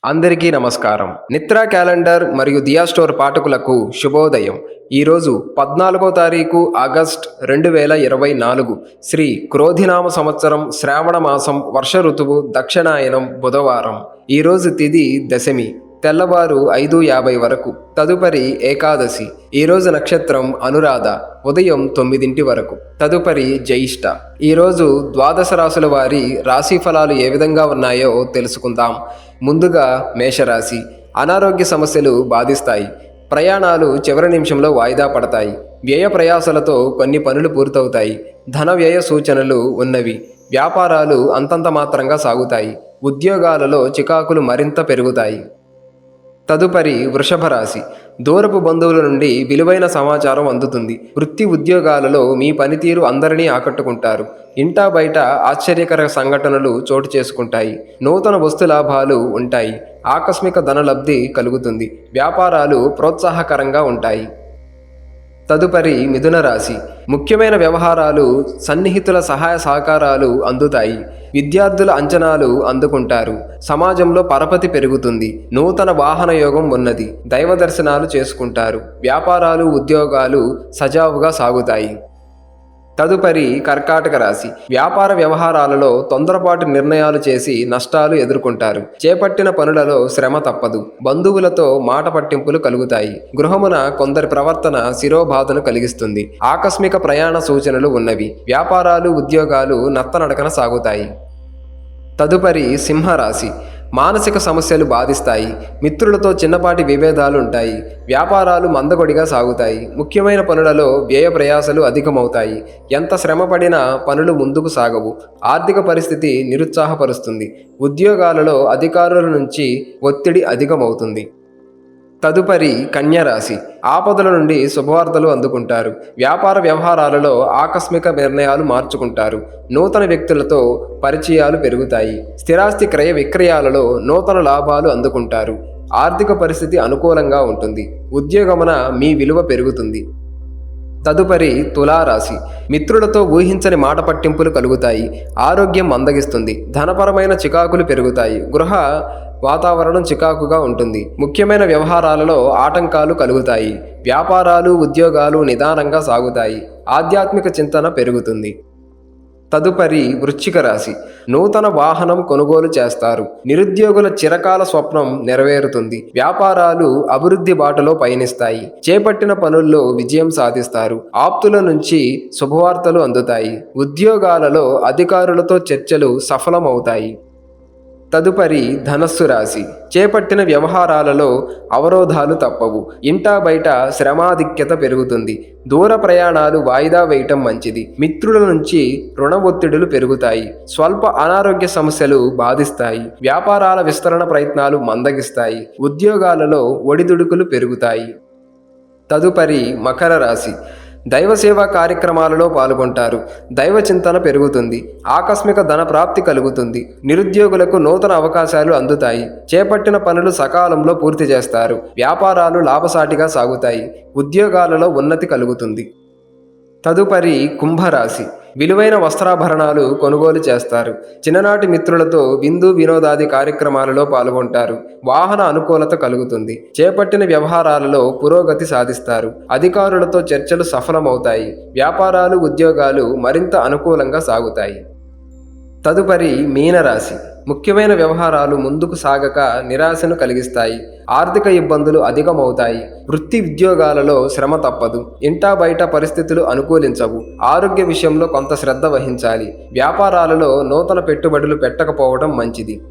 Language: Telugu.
అందరికీ నమస్కారం. నిత్రా క్యాలెండర్ మరియు దియా స్టోర్ పాఠకులకు శుభోదయం. ఈరోజు 14వ తారీఖు ఆగస్ట్ 2024 శ్రీ క్రోధినామ సంవత్సరం శ్రావణ మాసం వర్ష ఋతువు దక్షిణాయనం బుధవారం. ఈరోజు తిథి దశమి, తెల్లవారు 5:50 వరకు. తదుపరి ఏకాదశి. ఈరోజు నక్షత్రం అనురాధ, ఉదయం 9 వరకు. తదుపరి జ్యేష్ఠ. ఈరోజు ద్వాదశ రాశుల వారి రాశి ఫలాలు ఏ విధంగా ఉన్నాయో తెలుసుకుందాం. ముందుగా మేషరాశి. అనారోగ్య సమస్యలు బాధిస్తాయి. ప్రయాణాలు చివరి నిమిషంలో వాయిదా పడతాయి. వ్యయ ప్రయాసాలతో కొన్ని పనులు పూర్తవుతాయి. ధన వ్యయ సూచనలు ఉన్నవి. వ్యాపారాలు అంతంత మాత్రంగా సాగుతాయి. ఉద్యోగాలలో చికాకులు మరింత పెరుగుతాయి. తదుపరి వృషభ రాశి. దూరపు బంధువుల నుండి విలువైన సమాచారం అందుతుంది. వృత్తి ఉద్యోగాలలో మీ పనితీరు అందరినీ ఆకట్టుకుంటారు. ఇంటా బయట ఆశ్చర్యకర సంఘటనలు చోటు చేసుకుంటాయి. నూతన వస్తు లాభాలు ఉంటాయి. ఆకస్మిక ధనలబ్ధి కలుగుతుంది. వ్యాపారాలు ప్రోత్సాహకరంగా ఉంటాయి. తదుపరి మిథున రాశి. ముఖ్యమైన వ్యవహారాలు, సన్నిహితుల సహాయ సహకారాలు అందుతాయి. విద్యార్థుల అంచనాలు అందుకుంటారు. సమాజంలో పరపతి పెరుగుతుంది. నూతన వాహన యోగం ఉన్నది. దైవ దర్శనాలు చేసుకుంటారు. వ్యాపారాలు, ఉద్యోగాలు సజావుగా సాగుతాయి. తదుపరి కర్కాటక రాశి. వ్యాపార వ్యవహారాలలో తొందరపాటు నిర్ణయాలు చేసి నష్టాలు ఎదుర్కొంటారు. చేపట్టిన పనులలో శ్రమ తప్పదు. బంధువులతో మాట పట్టింపులు కలుగుతాయి. గృహమున కొందరి ప్రవర్తన శిరోబాధను కలిగిస్తుంది. ఆకస్మిక ప్రయాణ సూచనలు ఉన్నవి. వ్యాపారాలు, ఉద్యోగాలు నత్తనడకన సాగుతాయి. తదుపరి సింహరాశి. మానసిక సమస్యలు బాధిస్తాయి. మిత్రులతో చిన్నపాటి విభేదాలు ఉంటాయి. వ్యాపారాలు మందకొడిగా సాగుతాయి. ముఖ్యమైన పనులలో వ్యయ ప్రయాసలు అధికమవుతాయి. ఎంత శ్రమ పడినా పనులు ముందుకు సాగవు. ఆర్థిక పరిస్థితి నిరుత్సాహపరుస్తుంది. ఉద్యోగాలలో అధికారుల నుంచి ఒత్తిడి అధికమవుతుంది. తదుపరి కన్యరాశి. ఆపదల నుండి శుభవార్తలు అందుకుంటారు. వ్యాపార వ్యవహారాలలో ఆకస్మిక నిర్ణయాలు మార్చుకుంటారు. నూతన వ్యక్తులతో పరిచయాలు పెరుగుతాయి. స్థిరాస్తి క్రయ విక్రయాలలో నూతన లాభాలు అందుకుంటారు. ఆర్థిక పరిస్థితి అనుకూలంగా ఉంటుంది. ఉద్యోగమున మీ విలువ పెరుగుతుంది. తదుపరి తులారాశి. మిత్రులతో ఊహించని మాట పట్టింపులు కలుగుతాయి. ఆరోగ్యం మందగిస్తుంది. ధనపరమైన చికాకులు పెరుగుతాయి. గృహ వాతావరణం చికాకుగా ఉంటుంది. ముఖ్యమైన వ్యవహారాలలో ఆటంకాలు కలుగుతాయి. వ్యాపారాలు, ఉద్యోగాలు నిదానంగా సాగుతాయి. ఆధ్యాత్మిక చింతన పెరుగుతుంది. తదుపరి వృశ్చిక రాశి. నూతన వాహనం కొనుగోలు చేస్తారు. నిరుద్యోగుల చిరకాల స్వప్నం నెరవేరుతుంది. వ్యాపారాలు అభివృద్ధి బాటలో పయనిస్తాయి. చేపట్టిన పనుల్లో విజయం సాధిస్తారు. ఆప్తుల నుంచి శుభవార్తలు అందుతాయి. ఉద్యోగాలలో అధికారులతో చర్చలు సఫలమవుతాయి. తదుపరి ధనస్సు రాశి. చేపట్టిన వ్యవహారాలలో అవరోధాలు తప్పవు. ఇంటా బయట శ్రమాధిక్యత పెరుగుతుంది. దూర ప్రయాణాలు వాయిదా వేయటం మంచిది. మిత్రుల నుంచి రుణ ఒత్తిడులు పెరుగుతాయి. స్వల్ప అనారోగ్య సమస్యలు బాధిస్తాయి. వ్యాపారాల విస్తరణ ప్రయత్నాలు మందగిస్తాయి. ఉద్యోగాలలో ఒడిదుడుకులు పెరుగుతాయి. తదుపరి మకర రాశి. దైవ సేవా కార్యక్రమాలలో పాల్గొంటారు. దైవ చింతన పెరుగుతుంది. ఆకస్మిక ధన ప్రాప్తి కలుగుతుంది. నిరుద్యోగులకు నూతన అవకాశాలు అందుతాయి. చేపట్టిన పనులు సకాలంలో పూర్తి చేస్తారు. వ్యాపారాలు లాభసాటిగా సాగుతాయి. ఉద్యోగాలలో ఉన్నతి కలుగుతుంది. తదుపరి కుంభరాశి. విలువైన వస్త్రాభరణాలు కొనుగోలు చేస్తారు. చిన్ననాటి మిత్రులతో విందు వినోదాది కార్యక్రమాలలో పాల్గొంటారు. వాహన అనుకూలత కలుగుతుంది. చేపట్టిన వ్యవహారాలలో పురోగతి సాధిస్తారు. అధికారులతో చర్చలు సఫలమవుతాయి. వ్యాపారాలు, ఉద్యోగాలు మరింత అనుకూలంగా సాగుతాయి. తదుపరి మీనరాశి. ముఖ్యమైన వ్యవహారాలు ముందుకు సాగక నిరాశను కలిగిస్తాయి. ఆర్థిక ఇబ్బందులు అధికమవుతాయి. వృత్తి ఉద్యోగాలలో శ్రమ తప్పదు. ఇంటా బయట పరిస్థితులు అనుకూలించవు. ఆరోగ్య విషయంలో కొంత శ్రద్ధ వహించాలి. వ్యాపారాలలో నూతన పెట్టుబడులు పెట్టకపోవడం మంచిది.